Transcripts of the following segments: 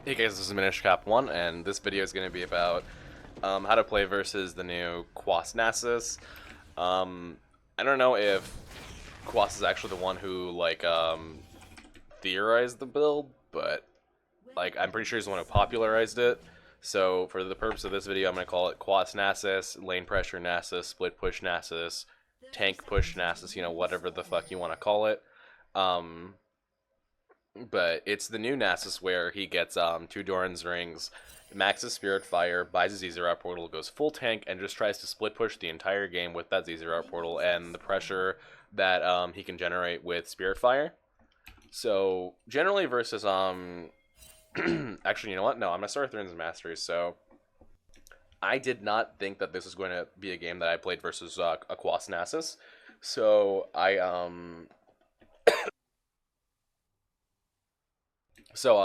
Hey guys, this is Minishcap1, and this video is going to be about how to play versus the new Quas Nasus. I don't know if Quas is actually the one who theorized the build, but I'm pretty sure he's the one who popularized it. So for the purpose of this video, I'm going to call it Quas Nasus, Lane Pressure Nasus, Split Push Nasus, Tank Push Nasus, whatever the fuck you want to call it. Um, but it's the new Nasus where he gets two Doran's rings, maxes Spirit Fire, buys a Z-Zero portal, goes full tank, and just tries to split push the entire game with that Z-Zero portal and the pressure that he can generate with Spirit Fire. So generally versus actually, you know what? No, I'm gonna start with Runes and Masteries. So I did not think that this was going to be a game that I played versus a Quas Nasus. So so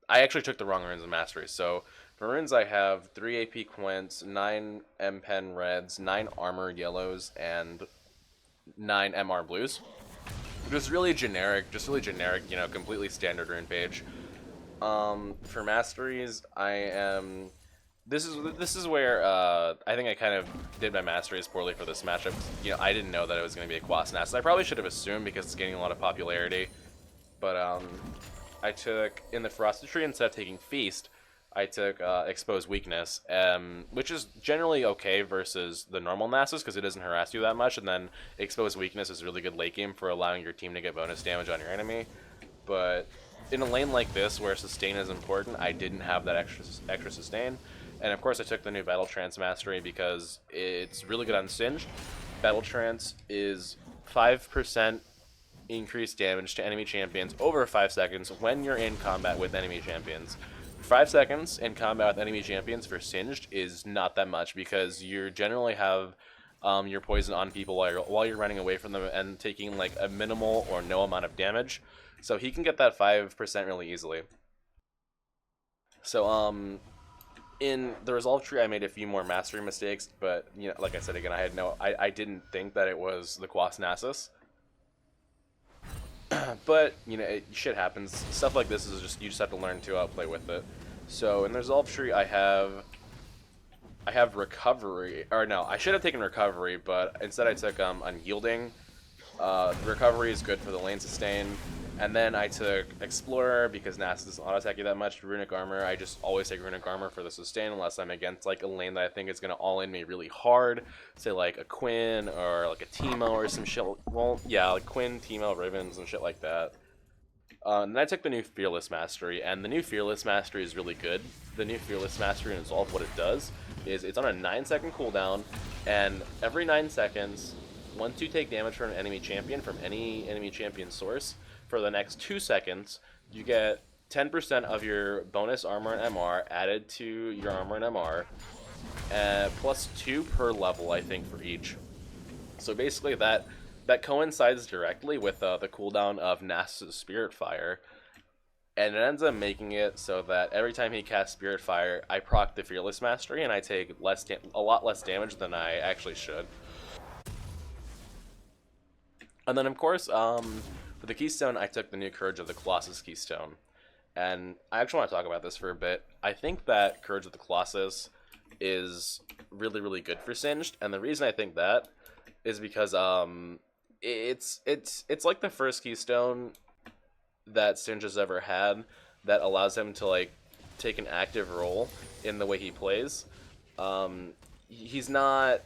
I actually took the wrong runes and masteries. So for runes, I have 3 AP Quints, 9 M Pen Reds, 9 Armor Yellows, and 9 MR Blues. Just really generic, completely standard rune page. For masteries, I am. This is where I think I kind of did my masteries poorly for this matchup. I didn't know that it was going to be a Quas Nasus. I probably should have assumed because it's gaining a lot of popularity. But I took, in the Frosted Tree, instead of taking Feast, I took Expose Weakness, which is generally okay versus the normal Nasus because it doesn't harass you that much, and then Expose Weakness is really good late game for allowing your team to get bonus damage on your enemy. But in a lane like this, where sustain is important, I didn't have that extra sustain. And of course I took the new Battle Trance Mastery because it's really good on Singed. Battle Trance is 5% increased damage to enemy champions over 5 seconds when you're in combat with enemy champions. 5 seconds in combat with enemy champions for Singed is not that much because you generally have your poison on people while you're running away from them and taking like a minimal or no amount of damage. So he can get that 5% really easily. So in the Resolve tree, I made a few more mastery mistakes, but like I said again, I didn't think that it was the Quas Nasus. But shit happens. Stuff like this is just you just have to learn to play with it. So in the Resolve tree, I have recovery, or no, I should have taken recovery, but instead I took unyielding. Recovery is good for the lane sustain. And then I took Explorer because Nasus doesn't auto-attack you that much. Runic Armor, I just always take Runic Armor for the sustain unless I'm against like a lane that I think is going to all-in me really hard. Say like a Quinn or like a Teemo or some shit. Well, yeah, like Quinn, Teemo, Ribbons, and shit like that. And then I took the new Fearless Mastery, and the new Fearless Mastery is really good. The new Fearless Mastery in Resolve, what it does is it's on a 9-second cooldown, and every 9 seconds, once you take damage from an enemy champion, from any enemy champion source, for the next 2 seconds, you get 10% of your bonus armor and MR added to your armor and MR, plus 2 per level, I think, for each. So basically that coincides directly with the cooldown of Nasus' Spirit Fire, and it ends up making it so that every time he casts Spirit Fire, I proc the Fearless Mastery, and I take a lot less damage than I actually should. And then, of course, for the Keystone, I took the new Courage of the Colossus Keystone. And I actually want to talk about this for a bit. I think that Courage of the Colossus is really, really good for Singed, and the reason I think that is because it's like the first Keystone that Singed has ever had that allows him to like take an active role in the way he plays. He's not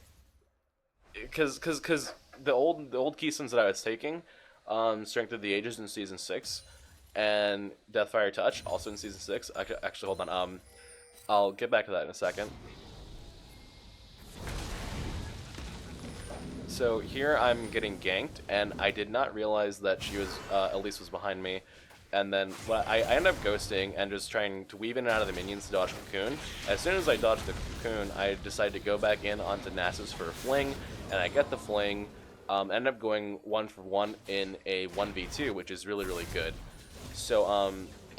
because the old Keystones that I was taking, Strength of the Ages in season 6, and Deathfire Touch also in season 6. Actually, hold on. I'll get back to that in a second. So here I'm getting ganked, and I did not realize that Elise was behind me. And then I end up ghosting and just trying to weave in and out of the minions to dodge Cocoon. As soon as I dodge the Cocoon, I decide to go back in onto Nasus for a fling, and I get the fling. End up going 1-for-1 in a 1v2, which is really, really good. So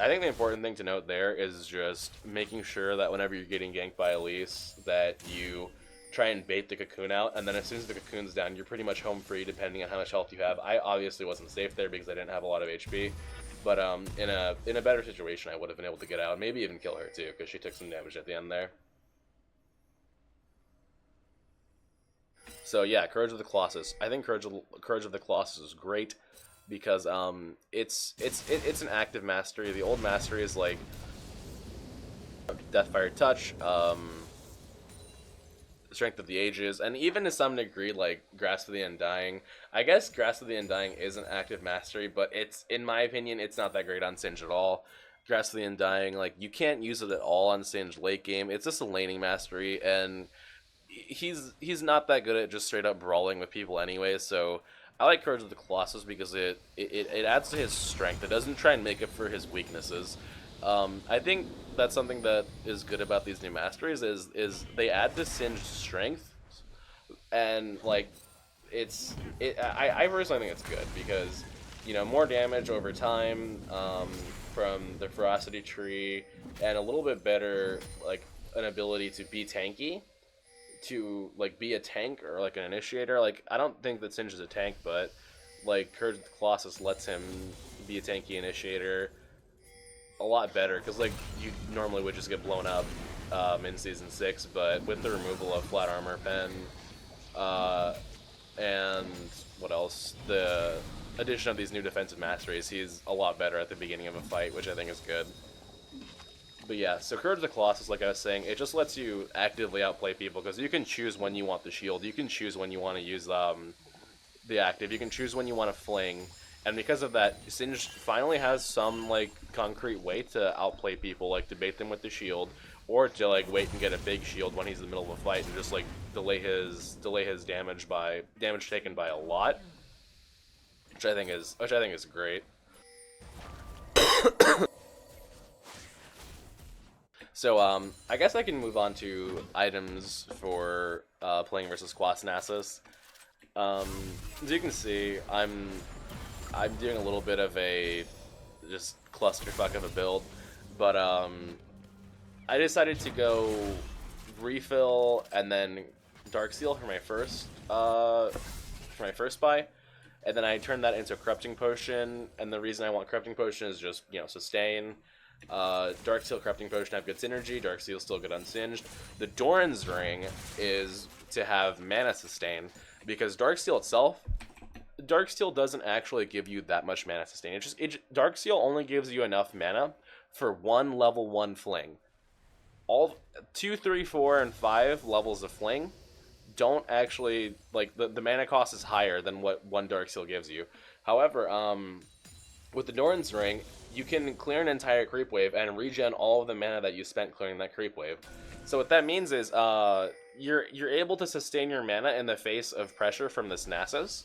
I think the important thing to note there is just making sure that whenever you're getting ganked by Elise, that you try and bait the Cocoon out, and then as soon as the Cocoon's down, you're pretty much home free depending on how much health you have. I obviously wasn't safe there because I didn't have a lot of HP. But in a better situation, I would have been able to get out, maybe even kill her too, because she took some damage at the end there. So yeah, Courage of the Colossus. I think Courage of the Colossus is great because it's an active mastery. The old mastery is like Deathfire Touch, Strength of the Ages, and even to some degree like Grasp of the Undying. I guess Grasp of the Undying is an active mastery, but it's, in my opinion, it's not that great on Singed at all. Grasp of the Undying, like, you can't use it at all on Singed late game. It's just a laning mastery, and he's not that good at just straight up brawling with people anyway. So I like Courage of the Colossus because it adds to his strength. It doesn't try and make up for his weaknesses. I think that's something that is good about these new masteries is they add to Singed strength, and like I personally think it's good because, you know, more damage over time from the ferocity tree, and a little bit better like an ability to be tanky, to like be a tank or like an initiator. Like, I don't think that Singed is a tank, but like Courage of the Colossus lets him be a tanky initiator a lot better, because like you normally would just get blown up in Season 6, but with the removal of Flat Armor Pen and what else, the addition of these new defensive masteries, he's a lot better at the beginning of a fight, which I think is good. But yeah, so Courage of the Colossus, like I was saying, it just lets you actively outplay people, because you can choose when you want the shield, you can choose when you want to use the active, you can choose when you want to fling, and because of that, Singed finally has some like concrete way to outplay people, like to bait them with the shield, or to like wait and get a big shield when he's in the middle of a fight and just like delay his damage taken by a lot, which I think is great. So I guess I can move on to items for playing versus Quas Nasus. As you can see, I'm doing a little bit of a just clusterfuck of a build, but I decided to go refill and then Dark Seal for my first buy, and then I turned that into a Corrupting Potion. And the reason I want Corrupting Potion is just, you know, sustain. Dark Seal, Corrupting Potion have good synergy. Dark Seal still good unsinged. The Doran's Ring is to have mana sustain, because Dark Seal itself, Dark Seal doesn't actually give you that much mana sustain. Dark Seal only gives you enough mana for one level 1 fling. All 2, 3, 4, and 5 levels of fling don't actually, like, the mana cost is higher than what one Dark Seal gives you. However, with the Doran's Ring, you can clear an entire creep wave and regen all of the mana that you spent clearing that creep wave. So what that means is you're able to sustain your mana in the face of pressure from this Nasus,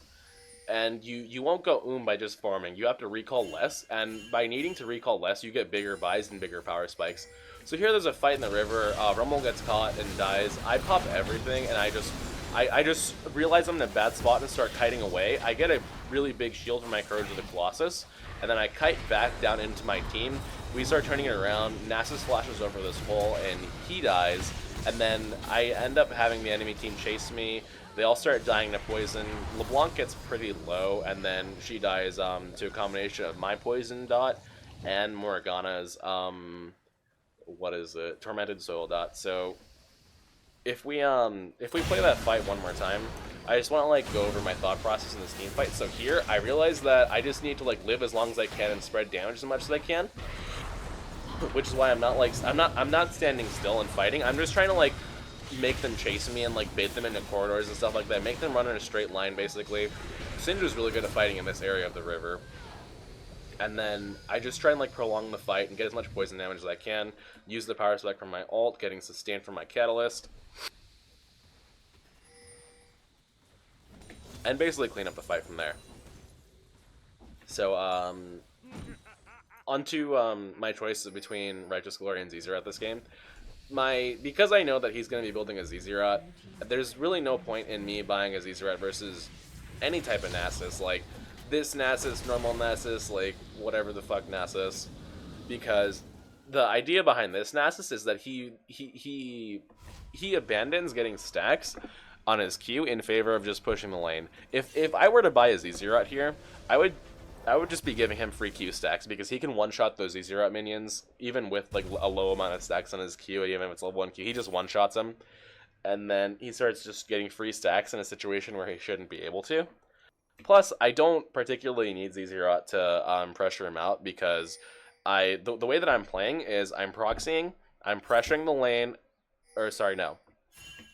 and you won't go by just farming. You have to recall less, and by needing to recall less, you get bigger buys and bigger power spikes. So here there's a fight in the river, Rummel gets caught and dies. I pop everything, and I just realize I'm in a bad spot and start kiting away. I get a really big shield from my Courage of the Colossus, and then I kite back down into my team. We start turning it around, Nasus flashes over this hole, and he dies, and then I end up having the enemy team chase me. They all start dying to poison. LeBlanc gets pretty low, and then she dies to a combination of my poison dot and Morgana's Tormented Soil dot. So if we play that fight one more time, I just want to like go over my thought process in this team fight. So here I realize that I just need to like live as long as I can and spread damage as much as I can, which is why I'm not standing still and fighting. I'm just trying to like make them chase me and like bait them into corridors and stuff like that, make them run in a straight line basically. Sinju's really good at fighting in this area of the river, and then I just try and like prolong the fight and get as much poison damage as I can, use the power spec from my ult, getting sustained from my catalyst, and basically clean up the fight from there. So onto my choices between Righteous Glory and Zzerat this game. Because I know that he's going to be building a Zzerat, there's really no point in me buying a Zzerat versus any type of Nasus, like this Nasus, normal Nasus, like whatever the fuck Nasus, because the idea behind this Nasus is that he abandons getting stacks on his Q in favor of just pushing the lane. If I were to buy a Zzerat here, I would I would just be giving him free Q stacks because he can one-shot those Z0 minions even with like a low amount of stacks on his Q, even if it's level 1 Q. He just one-shots them, and then he starts just getting free stacks in a situation where he shouldn't be able to. Plus, I don't particularly need Z0 to pressure him out because the way that I'm playing is I'm proxying, I'm pressuring the lane, or sorry, no.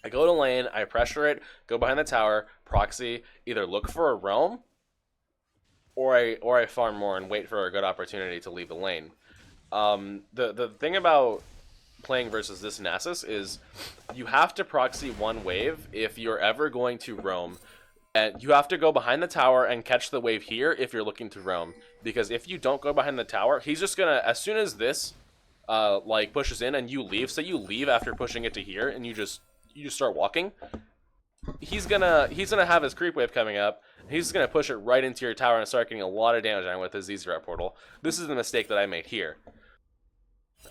I go to lane, I pressure it, go behind the tower, proxy, either look for a roam, or I farm more and wait for a good opportunity to leave the lane. The thing about playing versus this Nasus is you have to proxy one wave if you're ever going to roam. And you have to go behind the tower and catch the wave here if you're looking to roam. Because if you don't go behind the tower, he's just gonna, as soon as this like pushes in and you leave, say you leave after pushing it to here and you just start walking, he's gonna have his creep wave coming up. He's gonna push it right into your tower and start getting a lot of damage on with his Z0 portal. This is the mistake that I made here.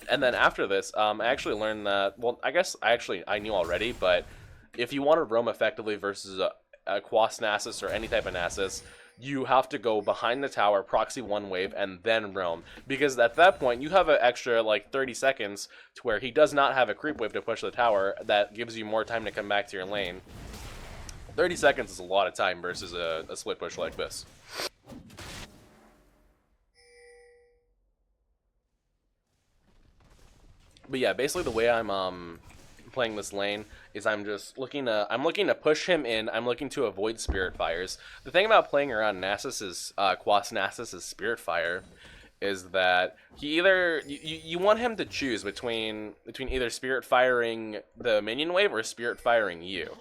And then after this, I actually learned that, well, I guess I knew already, but if you want to roam effectively versus a Quas Nasus or any type of Nasus, you have to go behind the tower, proxy one wave, and then roam. Because at that point, you have an extra, like, 30 seconds to where he does not have a creep wave to push the tower. That gives you more time to come back to your lane. 30 seconds is a lot of time versus a split push like this. But yeah, basically the way I'm playing this lane is I'm looking to push him in. I'm looking to avoid Spirit Fires. The thing about playing around Nasus's Quas Nasus's Spirit Fire is that he either you want him to choose between either Spirit Firing the minion wave or Spirit Firing you.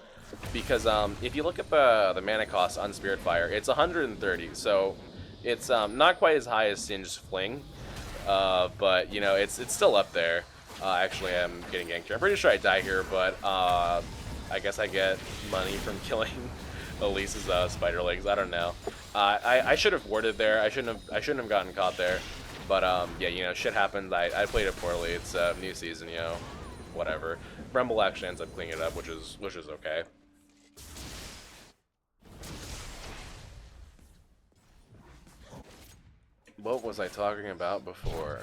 Because if you look at the mana cost on Spirit Fire, it's 130, so it's not quite as high as Singe's Fling, but you know it's still up there. Actually, I'm getting ganked here. I'm pretty sure I die here, but I guess I get money from killing Elise's spider legs. I don't know. I should have warded there. I shouldn't have gotten caught there. But yeah, you know, shit happens. I played it poorly. It's new season, you know, whatever. Rumble actually ends up cleaning it up, which is okay. What was I talking about before?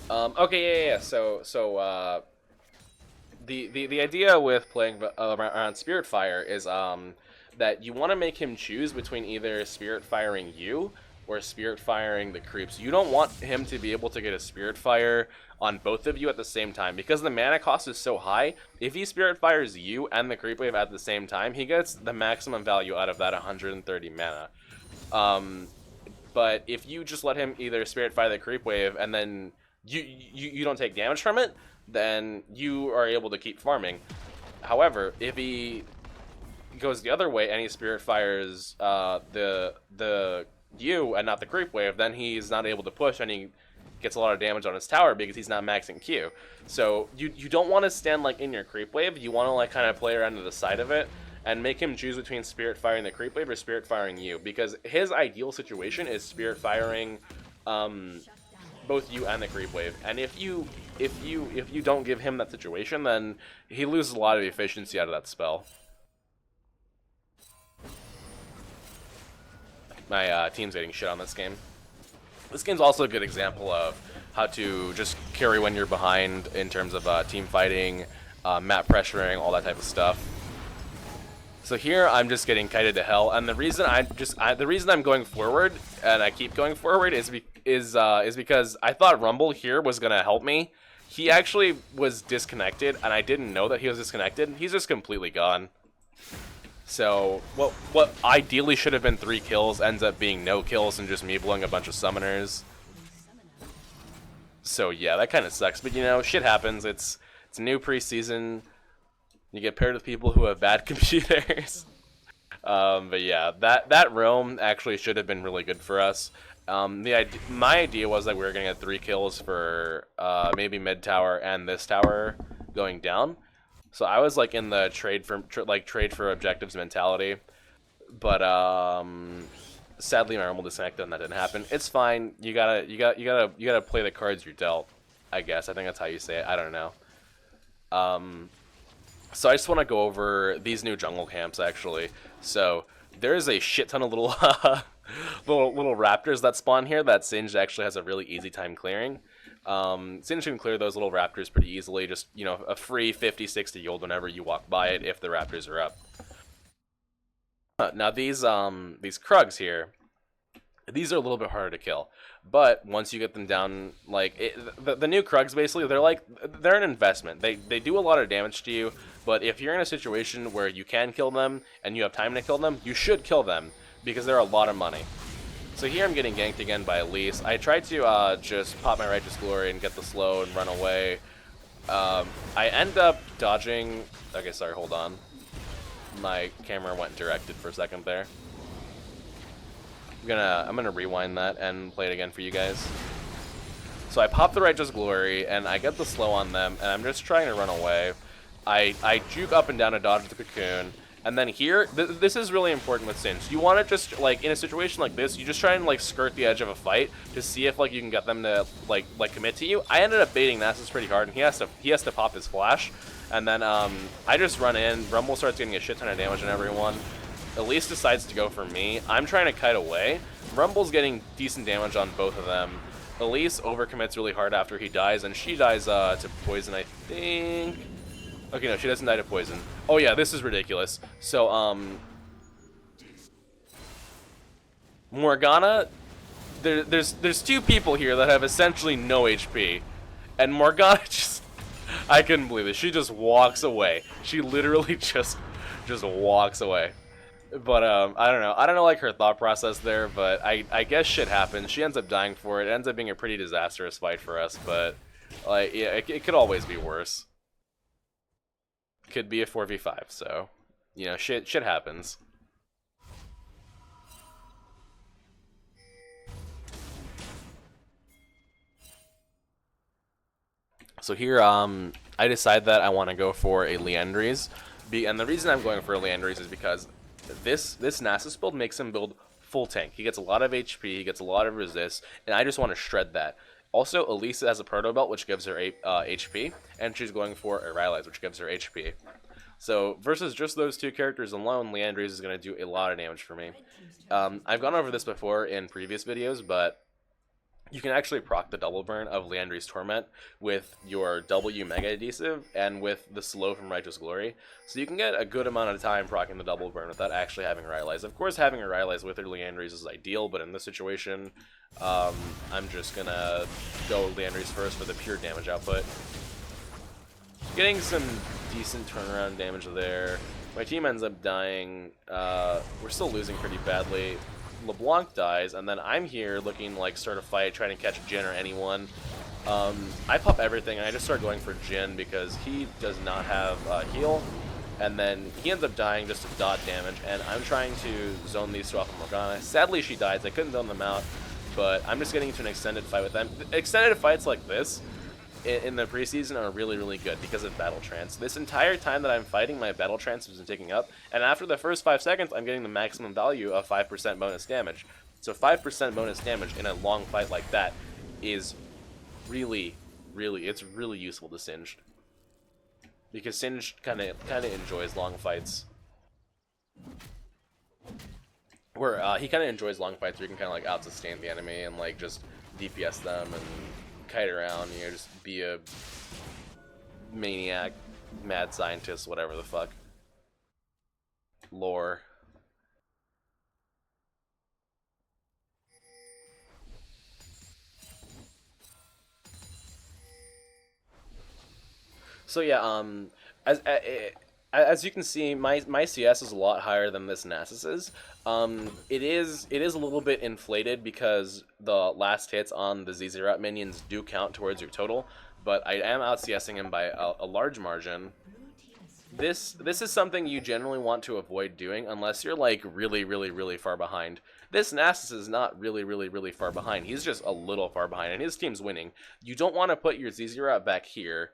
Okay, yeah. So the idea with playing around Spirit Fire is that you want to make him choose between either Spirit Firing you or Spirit Firing the creeps. You don't want him to be able to get a Spirit Fire on both of you at the same time because the mana cost is so high. If he Spirit Fires you and the creep wave at the same time, he gets the maximum value out of that 130 mana. But if you just let him either Spirit Fire the creep wave and then you don't take damage from it, then you are able to keep farming. However, if he goes the other way and he Spirit Fires the you and not the creep wave, then he's not able to push and he gets a lot of damage on his tower because he's not maxing Q. So you don't want to stand like in your creep wave. You want to like kind of play around to the side of it and make him choose between Spirit Firing the creep wave or Spirit Firing you, because his ideal situation is Spirit Firing both you and the creep wave. And if you don't give him that situation, then he loses a lot of efficiency out of that spell. My team's getting shit on this game. This game's also a good example of how to just carry when you're behind in terms of team fighting, map pressuring, all that type of stuff. So here I'm just getting kited to hell, and the reason I'm going forward and I keep going forward is because I thought Rumble here was gonna help me. He actually was disconnected, and I didn't know that he was disconnected. He's just completely gone. So what ideally should have been 3 kills ends up being no kills and just me blowing a bunch of summoners. So yeah, that kind of sucks. But you know, shit happens. It's new preseason. You get paired with people who have bad computers. But yeah, that roam actually should have been really good for us. My idea was that we were going to get 3 kills for maybe mid tower and this tower going down. So I was like in the trade for objectives mentality. But sadly my rumble disconnected and that didn't happen. It's fine. You gotta play the cards you're dealt. I guess I think that's how you say it. I don't know. So I just want to go over these new jungle camps actually. So there's a shit ton of little little raptors that spawn here that Singed actually has a really easy time clearing. Singed can clear those little raptors pretty easily. Just, you know, a free 50, 60 gold whenever you walk by it if the raptors are up. Now these Krugs here, these are a little bit harder to kill, but once you get them down, like the new Krugs basically, they're an investment. They do a lot of damage to you, but if you're in a situation where you can kill them and you have time to kill them, you should kill them because they're a lot of money. So here I'm getting ganked again by Elise. I tried to just pop my Righteous Glory and get the slow and run away. I end up dodging. Okay, sorry, hold on. My camera went directed for a second there. I'm gonna rewind that and play it again for you guys. So I pop the Righteous Glory and I get the slow on them, and I'm just trying to run away. I juke up and down to dodge the cocoon, and then here, this is really important with Singed. You want to just, like, in a situation like this, you just try and, like, skirt the edge of a fight to see if, like, you can get them to, like commit to you. I ended up baiting Nasus pretty hard, and he has to pop his flash. And then I just run in. Rumble starts getting a shit ton of damage on everyone. Elise decides to go for me. I'm trying to kite away. Rumble's getting decent damage on both of them. Elise overcommits really hard after he dies, and she dies to poison, I think. Okay, no, she doesn't die to poison. Oh yeah, this is ridiculous. So, Morgana, there's two people here that have essentially no HP, and Morgana just, I couldn't believe it. She just walks away. She literally just walks away. But I don't know. I don't know, like, her thought process there, but I guess shit happens. She ends up dying for it. It ends up being a pretty disastrous fight for us, but like, yeah, it could always be worse. Could be a 4v5, so, you know, shit happens. So here, I decide that I want to go for a Liandry's, and the reason I'm going for a Liandry's is because this Nasus build makes him build full tank. He gets a lot of HP, he gets a lot of resist, and I just want to shred that. Also, Elisa has a Proto Belt, which gives her HP, and she's going for a Rylai's, which gives her HP. So, versus just those two characters alone, Liandry's is going to do a lot of damage for me. I've gone over this before in previous videos, but you can actually proc the double burn of Liandry's Torment with your W Mega Adhesive and with the slow from Righteous Glory. So you can get a good amount of time proccing the double burn without actually having Rylai's. Of course, having a Rylai's with her Liandry's is ideal, but in this situation, I'm just going to go Liandry's first for the pure damage output. Getting some decent turnaround damage there. My team ends up dying. We're still losing pretty badly. LeBlanc dies, and then I'm here looking like start a fight, trying to catch Jhin or anyone. I pop everything, and I just start going for Jhin because he does not have heal, and then he ends up dying just to dot damage, and I'm trying to zone these two off of Morgana. Sadly, she dies. I couldn't zone them out, but I'm just getting into an extended fight with them. Extended fights like this in the preseason are really, really good because of Battle Trance. This entire time that I'm fighting, my Battle Trance has been taking up, and after the first 5 seconds, I'm getting the maximum value of 5% bonus damage. So 5% bonus damage in a long fight like that is really, it's really useful to Singed. Because Singed kind of enjoys long fights. Where he kind of enjoys long fights where you can kind of like out-sustain the enemy and like just DPS them and kite around, you know, just be a maniac, mad scientist, whatever the fuck. Lore. So yeah, as you can see, my CS is a lot higher than this Nasus's. It is a little bit inflated because the last hits on the ZZ minions do count towards your total, but I am out CSing him by a large margin. This is something you generally want to avoid doing unless you're like really far behind. This Nasus is not really far behind. He's just a little far behind, and his team's winning. You don't want to put your ZZ back here.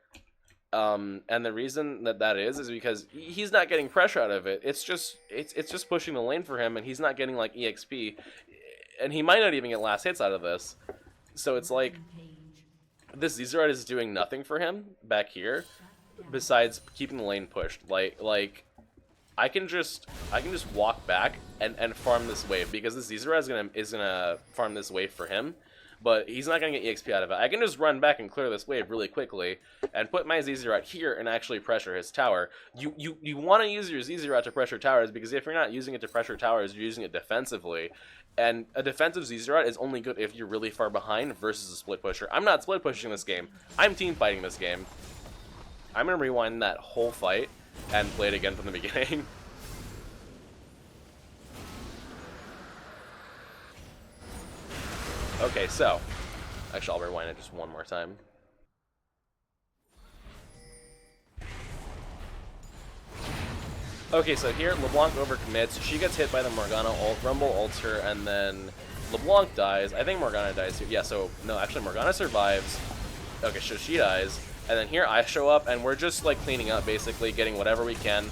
And the reason that is because he's not getting pressure out of it. It's just pushing the lane for him, and he's not getting like EXP. and he might not even get last hits out of this. So it's like this Zerat is doing nothing for him back here, besides keeping the lane pushed. Like I can just walk back and farm this wave, because this Zerat is gonna farm this wave for him. But he's not going to get EXP out of it. I can just run back and clear this wave really quickly and put my Zerat here and actually pressure his tower. You want to use your Zerat to pressure towers, because if you're not using it to pressure towers, you're using it defensively. And a defensive Zerat is only good if you're really far behind versus a split pusher. I'm not split pushing this game. I'm team fighting this game. I'm going to rewind that whole fight and play it again from the beginning. Okay, so, actually I'll rewind it just one more time. Okay, so here LeBlanc overcommits. She gets hit by the Morgana ult. Rumble ults her, and then LeBlanc dies. I think Morgana dies too. Yeah, so, no, actually Morgana survives. Okay, so she dies. And then here I show up, and we're just, like, cleaning up, basically, getting whatever we can.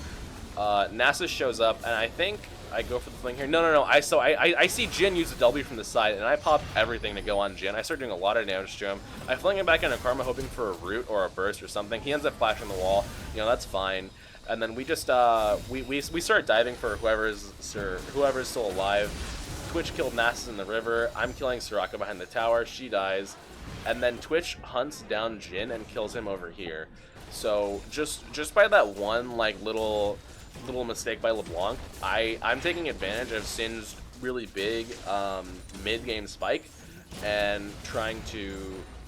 Nasus shows up, and I think I go for the fling here. No. I see Jhin use the W from the side, and I pop everything to go on Jhin. I start doing a lot of damage to him. I fling him back into Karma, hoping for a root or a burst or something. He ends up flashing the wall. You know, that's fine. And then we just we start diving for whoever's still alive. Twitch killed Nasus in the river. I'm killing Soraka behind the tower. She dies, and then Twitch hunts down Jhin and kills him over here. So just by that one like little mistake by LeBlanc, I'm taking advantage of Sin's really big mid-game spike and trying to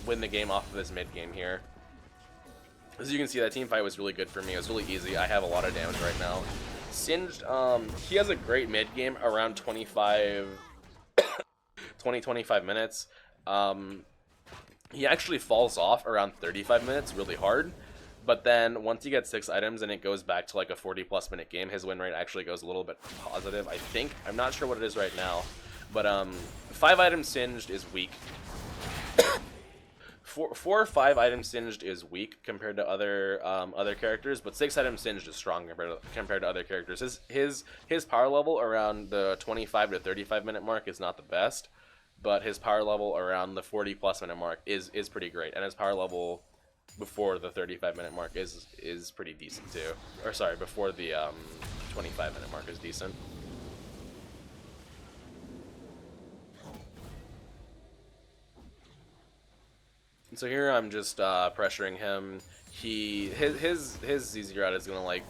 win the game off of this mid-game here. As you can see, that team fight was really good for me. It was really easy. I have a lot of damage right now. Singed, he has a great mid-game around 25 minutes. He actually falls off around 35 minutes really hard. But then once you get 6 items and it goes back to like a 40+ minute game, his win rate actually goes a little bit positive, I think. I'm not sure what it is right now. But 5 items singed is weak. 4 or 5 items singed is weak compared to other characters, but 6 items singed is strong compared to other characters. His power level around the 25 to 35 minute mark is not the best, but his power level around the 40+ minute mark is pretty great, and his power level before the 35-minute mark is pretty decent too. Or sorry, before the 25-minute mark is decent. So here I'm just pressuring him. His Zerat is gonna like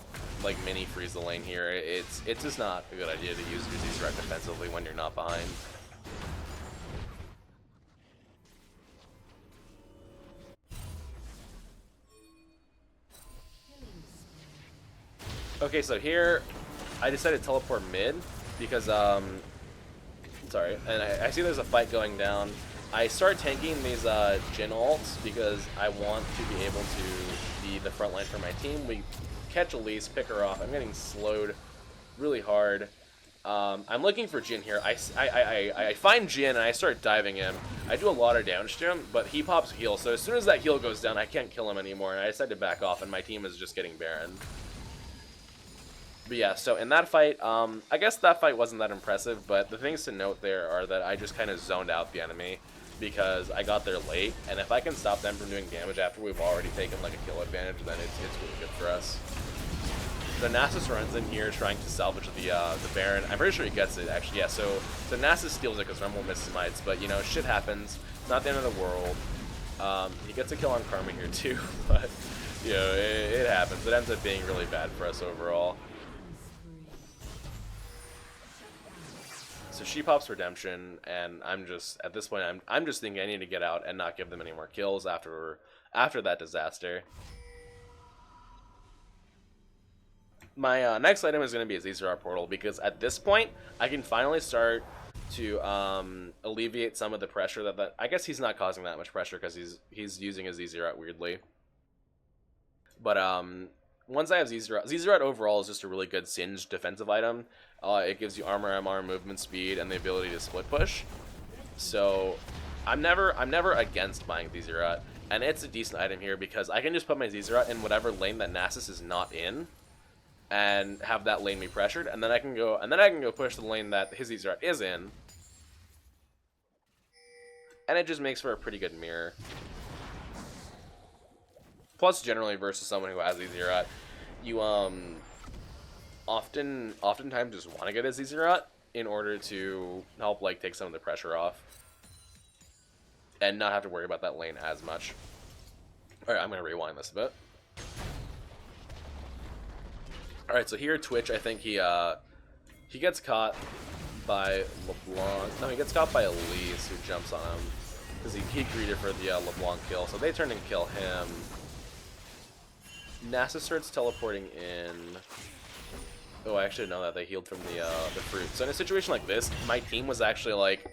mini freeze the lane here. It's just not a good idea to use your Zerat defensively when you're not behind. Okay, so here I decided to teleport mid because sorry, and I see there's a fight going down. I start tanking these Jhin ults because I want to be able to be the front line for my team. We catch Elise, pick her off. I'm getting slowed really hard. I'm looking for Jhin here. I find Jhin and I start diving him. I do a lot of damage to him, but he pops heal. So as soon as that heal goes down, I can't kill him anymore, and I decide to back off, and my team is just getting Baron. But yeah, so in that fight, I guess that fight wasn't that impressive, but the things to note there are that I just kind of zoned out the enemy because I got there late, and if I can stop them from doing damage after we've already taken like a kill advantage, then it's really good for us. So Nasus runs in here trying to salvage the Baron. I'm pretty sure he gets it, actually. Yeah, so Nasus steals it because Rumble misses mites, but, you know, shit happens. It's not the end of the world. He gets a kill on Karma here, too, but, you know, it happens. It ends up being really bad for us overall. So she pops Redemption, and I'm just, at this point, I'm just thinking I need to get out and not give them any more kills after that disaster. My next item is going to be a Zerat portal, because at this point, I can finally start to alleviate some of the pressure that I guess he's not causing that much pressure because he's using his Zerat weirdly. But once I have Zerat overall is just a really good singed defensive item. It gives you armor, MR, movement speed, and the ability to split push. So I'm never against buying Zerat, and it's a decent item here because I can just put my Zerat in whatever lane that Nasus is not in, and have that lane be pressured, and then I can go push the lane that his Zerat is in, and it just makes for a pretty good mirror. Plus, generally versus someone who has Zerat, you oftentimes just want to get a Zerat in order to help like take some of the pressure off and not have to worry about that lane as much. All right, I'm gonna rewind this a bit. All right, so here Twitch, I think he gets caught by LeBlanc. No, he gets caught by Elise, who jumps on him because he greeted for the LeBlanc kill. So they turn and kill him. Nasus starts teleporting in. Oh, I actually know that they healed from the fruit. So in a situation like this, my team was actually like,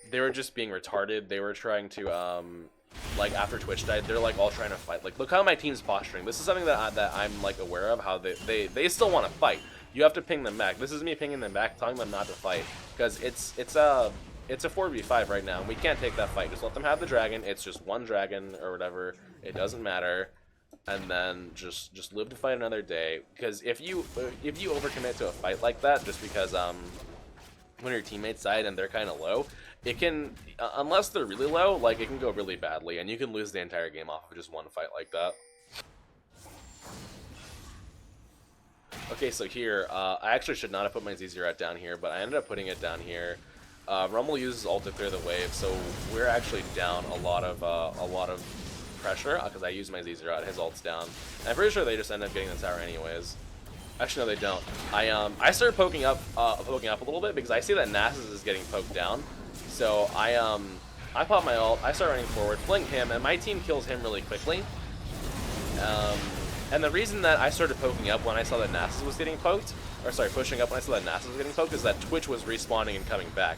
they were just being retarded. They were trying to like after Twitch died, they're like all trying to fight. Like, look how my team's posturing. This is something that I'm like aware of. How they still want to fight. You have to ping them back. This is me pinging them back, telling them not to fight, because it's a 4v5 right now. We can't take that fight. Just let them have the dragon. It's just one dragon or whatever. It doesn't matter. And then just live to fight another day. Because if you overcommit to a fight like that, just because when your teammates died and they're kind of low, it can, unless they're really low, like it can go really badly, and you can lose the entire game off of just one fight like that. Okay, so here, I actually should not have put my Zerat down here, but I ended up putting it down here. Rumble uses ult to clear the wave, so we're actually down a lot of pressure because I used my Zerat. His ult's down. And I'm pretty sure they just end up getting the tower anyways. Actually, no, they don't. I started poking up a little bit because I see that Nasus is getting poked down. So I pop my ult. I start running forward, fling him, and my team kills him really quickly. And the reason that I started poking up when I saw that Nasus was getting poked, or sorry, pushing up when I saw that Nasus was getting poked, is that Twitch was respawning and coming back.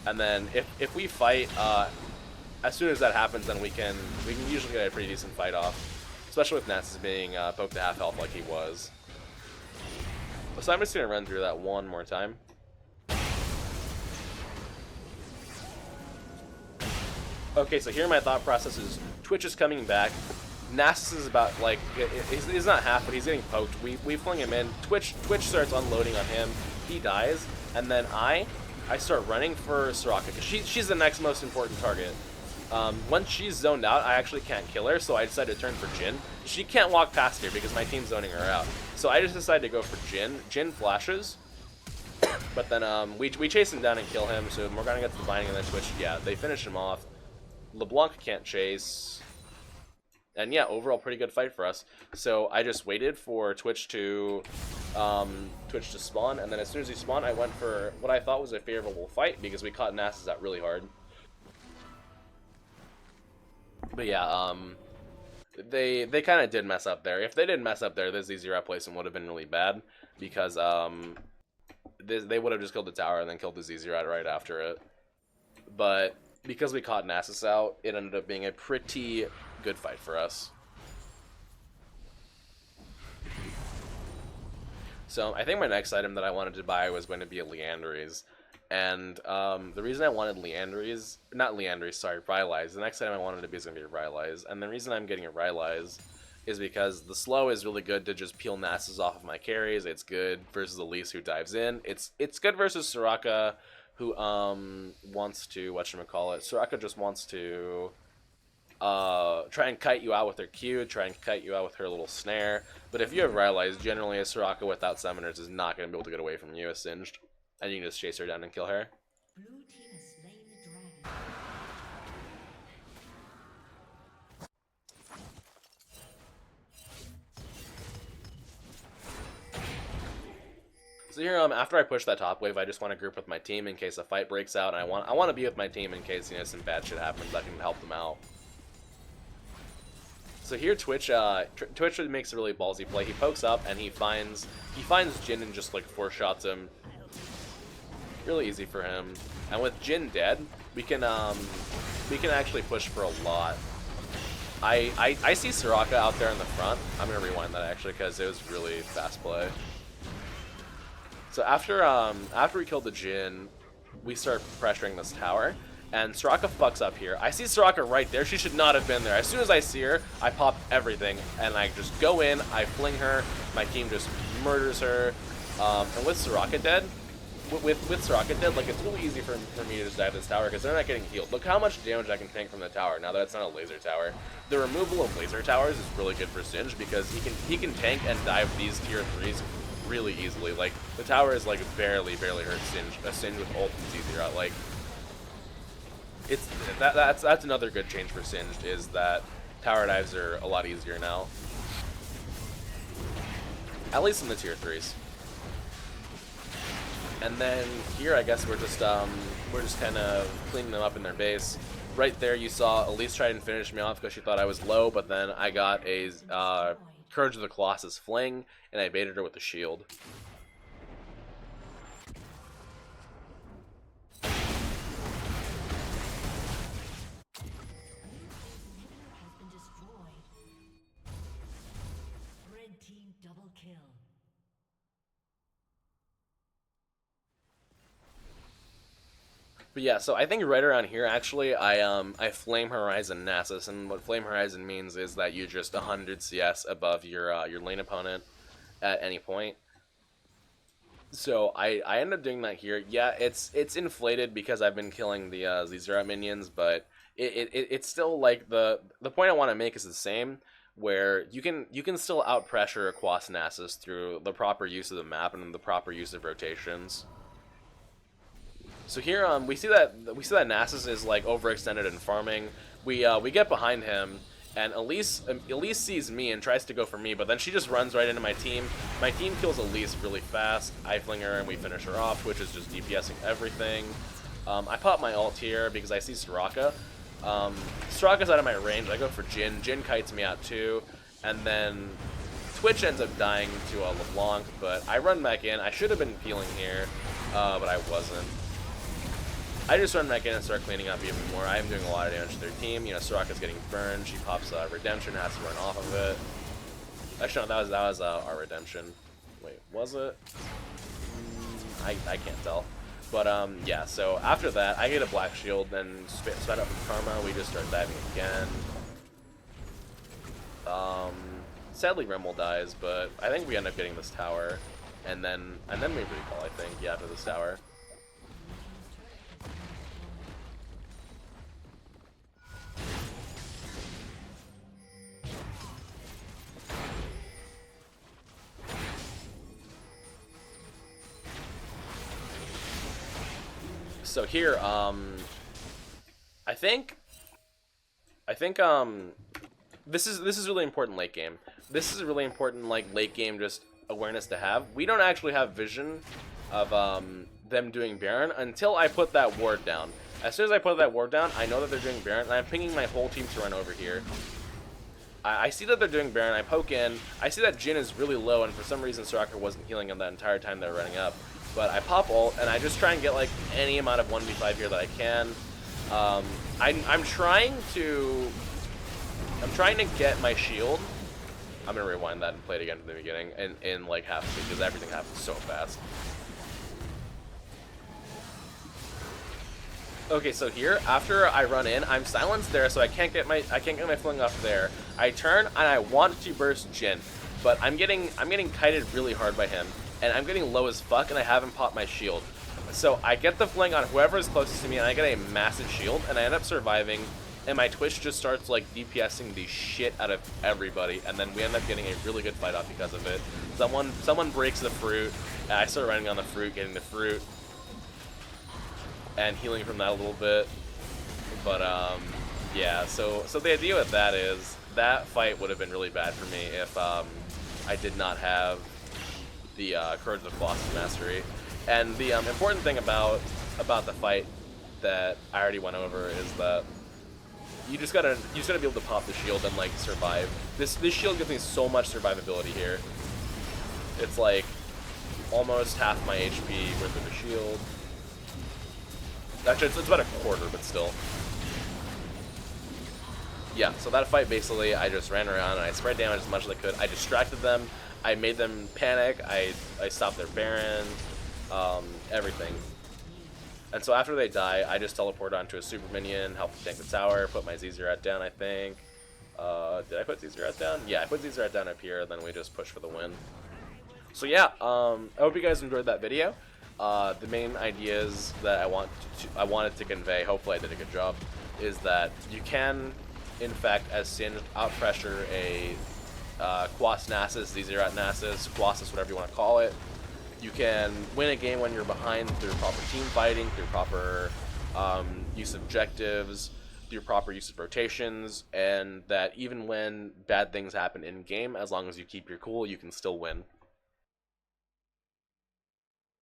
And then if we fight, as soon as that happens, then we can usually get a pretty decent fight off, especially with Nasus being poked to half health like he was. So I'm just gonna run through that one more time. Okay, so here my thought process is Twitch is coming back. Nasus is about, like, he's not half, but he's getting poked. We fling him in. Twitch starts unloading on him. He dies, and then I start running for Soraka because she's the next most important target. Once she's zoned out, I actually can't kill her, so I decided to turn for Jhin. She can't walk past here because my team's zoning her out. So I just decided to go for Jhin. Jhin flashes, but then we chase him down and kill him. So Morgana gets the binding, and then Twitch, yeah, they finish him off. LeBlanc can't chase. And yeah, overall pretty good fight for us. So I just waited for Twitch to spawn, and then as soon as he spawned, I went for what I thought was a favorable fight because we caught Nasus out really hard. But yeah, they kind of did mess up there. If they didn't mess up there, this Zerat placement would have been really bad because they would have just killed the tower and then killed the Zerat right after it. But because we caught Nasus out, it ended up being a pretty good fight for us. So I think my next item that I wanted to buy was going to be a Leandries. And the reason I wanted Rylai's. The next item I wanted to be is going to be Rylai's. And the reason I'm getting a Rylai's is because the slow is really good to just peel Nasus off of my carries. It's good versus Elise who dives in. It's good versus Soraka, who wants to, whatchamacallit, Soraka just wants to try and kite you out with her Q, try and kite you out with her little snare. But if you have Rylai's, generally a Soraka without summoners is not going to be able to get away from you as Singed. And you can just chase her down and kill her. Blue team has slain the dragon. So here, after I push that top wave, I just want to group with my team in case a fight breaks out. And I want to be with my team in case, you know, some bad shit happens. I can help them out. So here, Twitch makes a really ballsy play. He pokes up and he finds Jhin and just like 4-shots him. Really easy for him. And with Jhin dead, we can actually push for a lot. I see Soraka out there in the front. I'm gonna rewind that actually because it was really fast play. So after we killed the Jhin, we start pressuring this tower, and Soraka fucks up here. I see Soraka right there. She should not have been there. As soon as I see her, I pop everything, and I just go in, I fling her, my team just murders her, and with Soraka dead, with Soraka dead, like, it's really easy for me to just dive this tower because they're not getting healed. Look how much damage I can tank from the tower now that it's not a laser tower. The removal of laser towers is really good for Singed because he can tank and dive these tier 3s really easily. Like, the tower is like barely hurt Singed. A Singed with ult and Z0. Like, it's that's another good change for Singed, is that tower dives are a lot easier now. At least in the tier 3s. And then here, I guess we're just kind of cleaning them up in their base. Right there, you saw Elise try and finish me off because she thought I was low, but then I got a Courage of the Colossus fling, and I baited her with the shield. But yeah, so I think right around here, actually, I Flame Horizon Nasus, and what Flame Horizon means is that you just 100 CS above your lane opponent at any point. So I end up doing that here. Yeah, it's inflated because I've been killing the Zera minions, but it's still like the point I want to make is the same, where you can still out pressure a Quas Nasus through the proper use of the map and the proper use of rotations. So here, we see that Nasus is like overextended in farming. We get behind him, and Elise sees me and tries to go for me, but then she just runs right into my team. My team kills Elise really fast. I fling her and we finish her off, which is just DPSing everything. I pop my ult here because I see Soraka. Soraka's out of my range. I go for Jhin. Jhin kites me out too, and then Twitch ends up dying to a LeBlanc, but I run back in. I should have been peeling here, but I wasn't. I just run back in and start cleaning up even more. I am doing a lot of damage to their team. You know, Soraka's getting burned. She pops Redemption, has to run off of it. Actually, no, that was our Redemption. Wait, was it? I can't tell. But yeah. So after that, I get a Black Shield, then sped up with Karma. We just start diving again. Sadly, Rimmel dies, but I think we end up getting this tower, and then we recall. I think, yeah, after this tower. So here, I think this is really important late game. This is a really important like late game just awareness to have. We don't actually have vision of them doing Baron until I put that ward down. As soon as I put that ward down, I know that they're doing Baron, and I'm pinging my whole team to run over here. I see that they're doing Baron, I poke in, I see that Jhin is really low, and for some reason Soraka wasn't healing him that entire time they were running up. But I pop ult, and I just try and get like any amount of 1v5 here that I can. I'm trying to get my shield. I'm gonna rewind that and play it again from the beginning in like half speed because everything happens so fast. Okay, so here after I run in, I'm silenced there, so I can't get my fling off there. I turn and I want to burst Jhin, but I'm getting kited really hard by him. And I'm getting low as fuck, and I haven't popped my shield. So I get the fling on whoever is closest to me, and I get a massive shield, and I end up surviving, and my Twitch just starts, like, DPSing the shit out of everybody, and then we end up getting a really good fight off because of it. Someone breaks the fruit, and I start running on the fruit, getting the fruit, and healing from that a little bit. But, yeah, so the idea with that is, that fight would have been really bad for me if, I did not have the Courage of the Colossus Mastery. And the important thing about the fight that I already went over is that you just gotta be able to pop the shield and like survive. This shield gives me so much survivability here. It's like almost half my HP worth of a shield. Actually, it's about a quarter, but still. Yeah, so that fight basically, I just ran around and I spread damage as much as I could. I distracted them. I made them panic, I stopped their Baron, everything. And so after they die, I just teleport onto a super minion, help tank the tower, put my Z-Zerat down, I think. Did I put Z-Zerat down? Yeah, I put Z-Zerat down up here, then we just push for the win. So yeah, I hope you guys enjoyed that video. The main ideas that I wanted to convey, hopefully I did a good job, is that you can, in fact, as Sin, out-pressure a Quas Nasus, Z-Zerat Nasus, Quasis, whatever you want to call it. You can win a game when you're behind through proper team fighting, through proper use of objectives, through proper use of rotations, and that even when bad things happen in-game, as long as you keep your cool, you can still win.